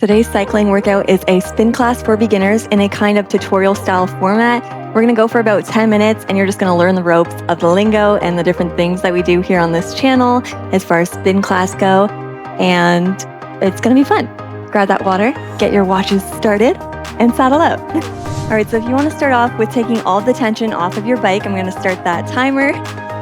Today's cycling workout is a spin class for beginners in a kind of tutorial style format. We're going to go for about 10 minutes and you're just going to learn the ropes of the lingo and the different things that we do here on this channel as far as spin class go. And it's going to be fun. Grab that water, get your watches started, and saddle up. All right, so if you want to start off with taking all the tension off of your bike, I'm going to start that timer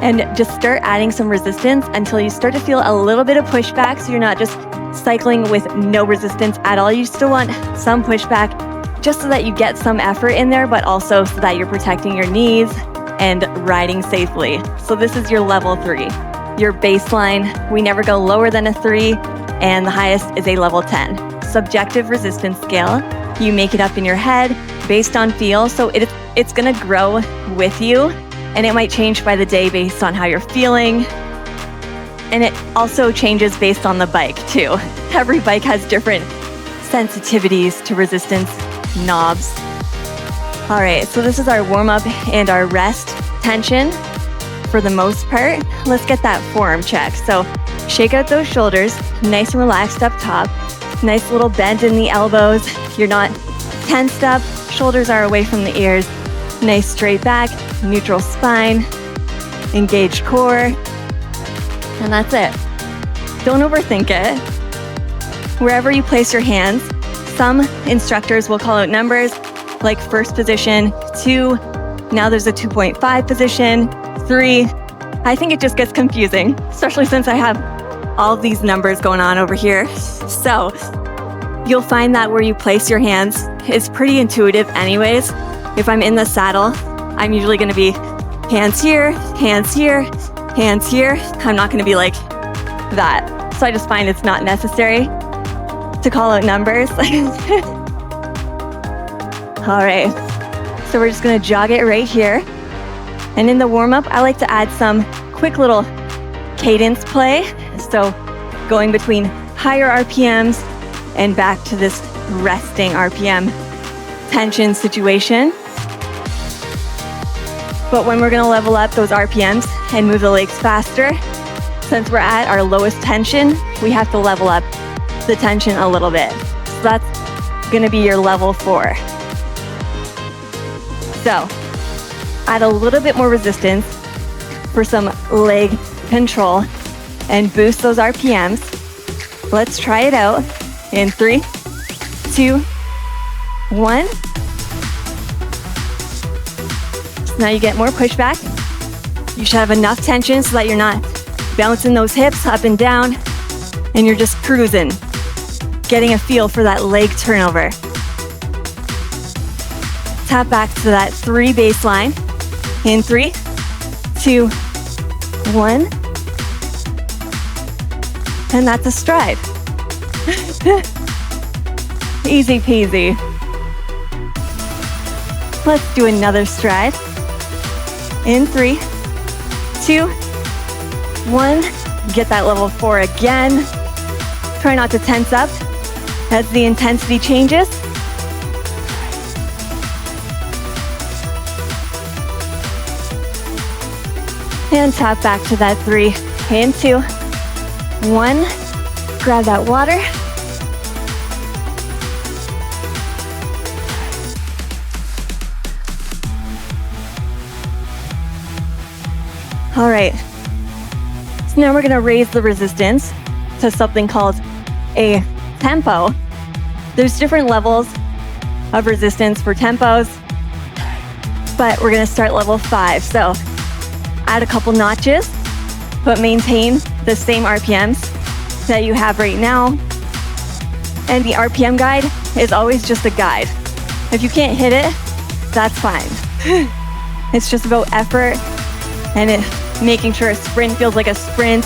and just start adding some resistance until you start to feel a little bit of pushback, so you're not just cycling with no resistance at all. You still want some pushback just so that you get some effort in there, but also so that you're protecting your knees and riding safely. So this is your level 3. Your baseline, we never go lower than a 3, and the highest is a level 10. Subjective resistance scale. You make it up in your head based on feel, so it's gonna grow with you, and it might change by the day based on how you're feeling. And it also changes based on the bike too. Every bike has different sensitivities to resistance knobs. All right, so this is our warm up and our rest tension for the most part. Let's get that forearm check. So shake out those shoulders, nice and relaxed up top. Nice little bend in the elbows. You're not tensed up, shoulders are away from the ears. Nice straight back, neutral spine, engaged core. And that's it. Don't overthink it. Wherever you place your hands, some instructors will call out numbers like first position, 2, now there's a 2.5 position, 3. I think it just gets confusing, especially since I have all of these numbers going on over here. So you'll find that where you place your hands is pretty intuitive anyways. If I'm in the saddle, I'm usually gonna be hands here, hands here, hands here. I'm not going to be like that. So I just find it's not necessary to call out numbers. All right. So we're just going to jog it right here. And in the warm up, I like to add some quick little cadence play. So going between higher RPMs and back to this resting RPM tension situation. But when we're gonna level up those RPMs and move the legs faster, since we're at our lowest tension, we have to level up the tension a little bit. So that's gonna be your level 4. So add a little bit more resistance for some leg control and boost those RPMs. Let's try it out in 3, 2, 1. Now you get more pushback. You should have enough tension so that you're not bouncing those hips up and down and you're just cruising, getting a feel for that leg turnover. Tap back to that 3 baseline in 3, 2, 1. And that's a stride. Easy peasy. Let's do another stride. In 3, 2, 1. Get that level 4 again. Try not to tense up as the intensity changes. And tap back to that 3, and 2, 1. Grab that water. All right, so now we're gonna raise the resistance to something called a tempo. There's different levels of resistance for tempos, but we're gonna start level 5. So add a couple notches, but maintain the same RPMs that you have right now. And the RPM guide is always just a guide. If you can't hit it, that's fine. It's just about effort and making sure a sprint feels like a sprint,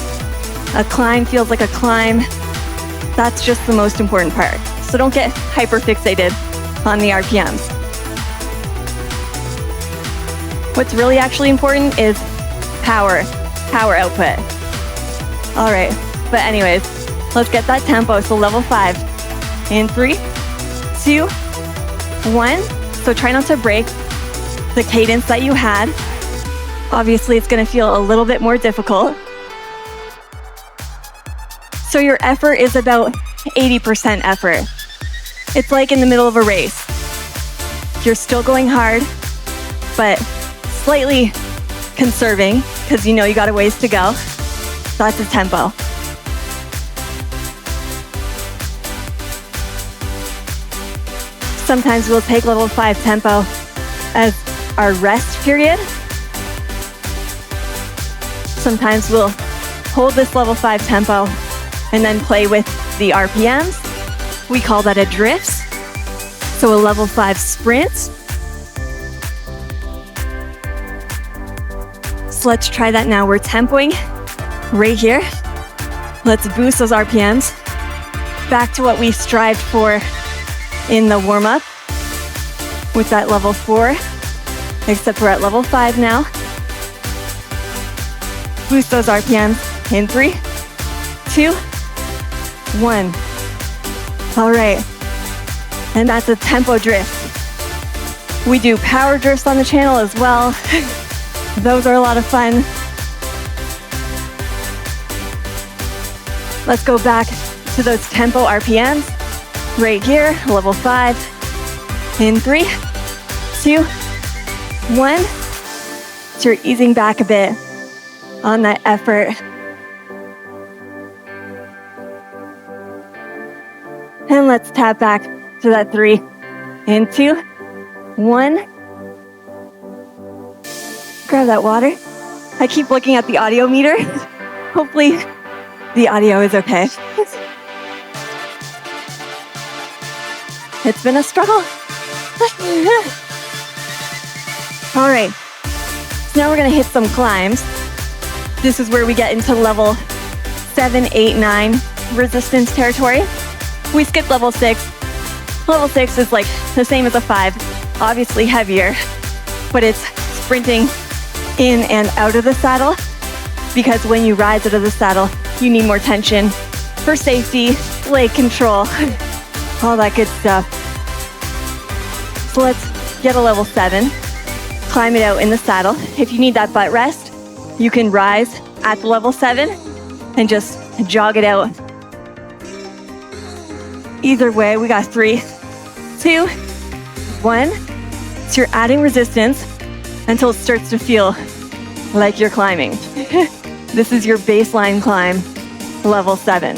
a climb feels like a climb. That's just the most important part. So don't get hyper fixated on the RPMs. What's really actually important is power output. All right, but anyways, let's get that tempo. So level 5 in 3, 2, 1. So try not to break the cadence that you had. Obviously, it's going to feel a little bit more difficult. So your effort is about 80% effort. It's like in the middle of a race. You're still going hard, but slightly conserving because you know you got a ways to go. That's the tempo. Sometimes we'll take level 5 tempo as our rest period. Sometimes we'll hold this level 5 tempo and then play with the RPMs. We call that a drift. So a level 5 sprint. So let's try that now. We're tempoing right here. Let's boost those RPMs back to what we strived for in the warm-up with that level 4, except we're at level 5 now. Boost those RPMs in 3, 2, 1. All right, and that's a tempo drift. We do power drifts on the channel as well. Those are a lot of fun. Let's go back to those tempo RPMs right here, level 5. In 3, 2, 1. So you're easing back a bit on that effort. And let's tap back to that 3. In 2, 1. Grab that water. I keep looking at the audio meter. Hopefully the audio is okay. It's been a struggle. All right, so now we're gonna hit some climbs. This is where we get into level 7, 8, 9 resistance territory. We skip level 6. Level 6 is like the same as a 5, obviously heavier, but it's sprinting in and out of the saddle because when you rise out of the saddle, you need more tension for safety, leg control, all that good stuff. So let's get a level 7, climb it out in the saddle. If you need that butt rest, you can rise at the level 7 and just jog it out. Either way, we got 3, 2, 1. So you're adding resistance until it starts to feel like you're climbing. This is your baseline climb, level 7.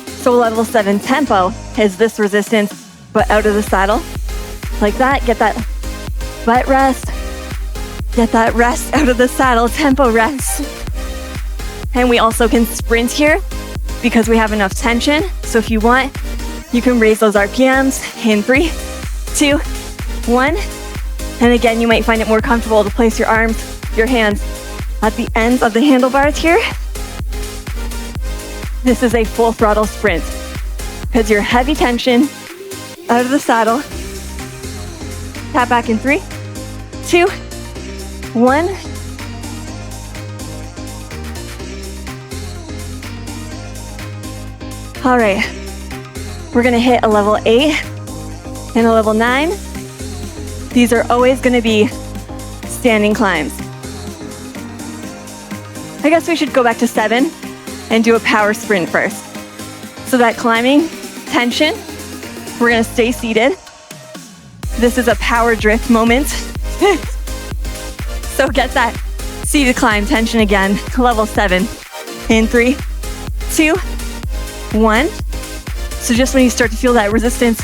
So level 7 tempo is this resistance, but out of the saddle. Like that, get that butt rest. Get that rest out of the saddle, tempo rest. And we also can sprint here because we have enough tension. So if you want, you can raise those RPMs in 3, 2, 1. And again, you might find it more comfortable to place your arms, your hands at the ends of the handlebars here. This is a full throttle sprint because you're heavy tension out of the saddle. Tap back in 3, 2, 1. All right, we're gonna hit a level 8 and a level 9. These are always gonna be standing climbs. I guess we should go back to 7 and do a power sprint first. So that climbing tension, we're gonna stay seated. This is a power drift moment. So get that seated climb tension again, level 7. In 3, 2, 1. So just when you start to feel that resistance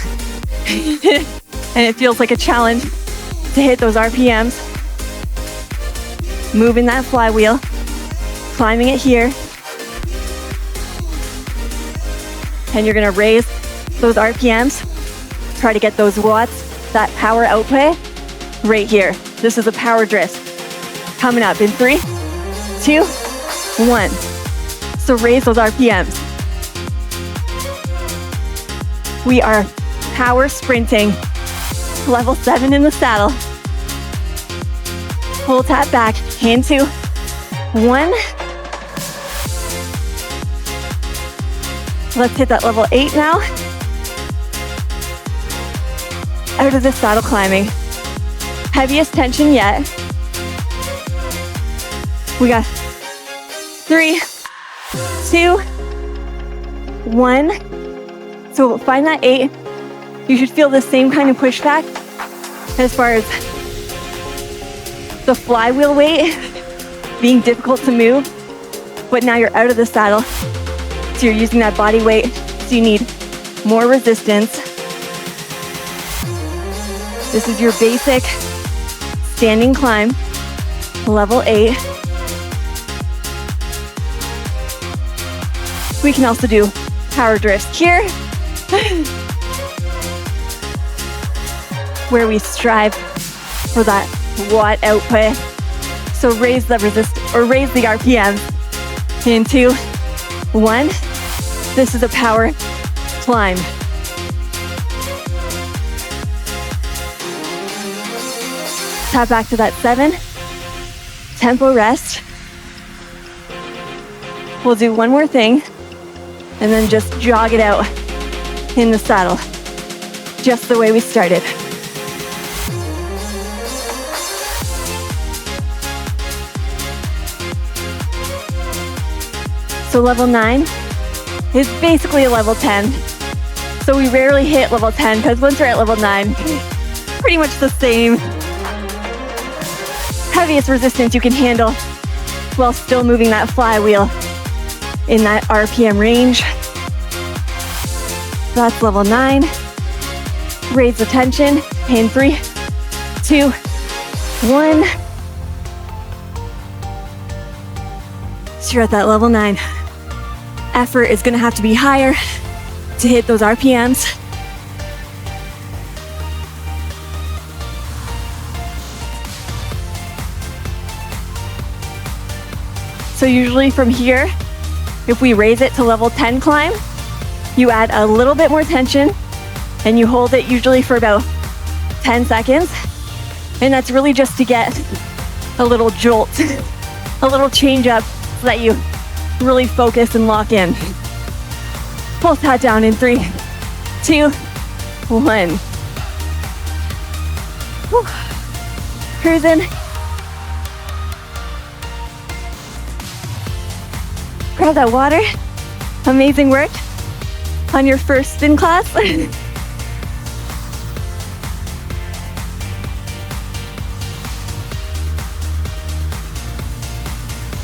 and it feels like a challenge to hit those RPMs, moving that flywheel, climbing it here, and you're gonna raise those RPMs, try to get those watts, that power output right here. This is a power drift. Coming up in 3, 2, 1. So raise those RPMs. We are power sprinting, level 7 in the saddle. Pull tap back, hand 2, 1. Let's hit that level 8 now. Out of the saddle climbing. Heaviest tension yet. We got 3, 2, 1. So find that 8. You should feel the same kind of pushback as far as the flywheel weight being difficult to move, but now you're out of the saddle. So you're using that body weight, so you need more resistance. This is your basic standing climb, level 8. We can also do power drifts here, where we strive for that watt output. So raise the raise the RPM. In 2, 1. This is a power climb. Tap back to that 7. Tempo rest. We'll do one more thing and then just jog it out in the saddle, just the way we started. So level 9 is basically a level 10. So we rarely hit level 10 because once we're at level 9, pretty much the same heaviest resistance you can handle while still moving that flywheel in that RPM range. That's level 9. Raise the tension in 3, 2, 1. So you're at that level 9. Effort is going to have to be higher to hit those RPMs. So usually from here, if we raise it to level 10 climb, you add a little bit more tension and you hold it usually for about 10 seconds. And that's really just to get a little jolt, a little change up so that you really focus and lock in. Pulse that down in 3, 2, 1. Whew. Cruising. Grab that water. Amazing work on your first spin class.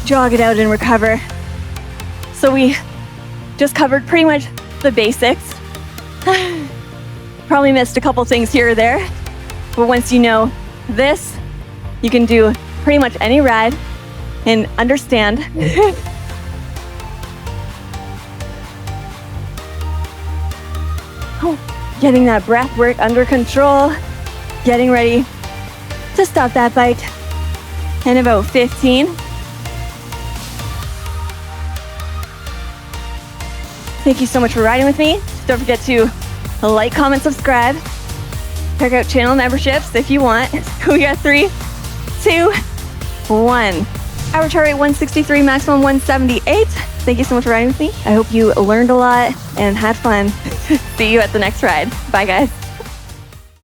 Jog it out and recover. So we just covered pretty much the basics. Probably missed a couple things here or there, but once you know this, you can do pretty much any ride and understand. Getting that breath work under control, getting ready to stop that bike in about 15. Thank you so much for riding with me. Don't forget to like, comment, subscribe. Check out channel memberships if you want. We got 3, 2, 1. Average heart rate 163, maximum 178. Thank you so much for riding with me. I hope you learned a lot and had fun. See you at the next ride. Bye, guys.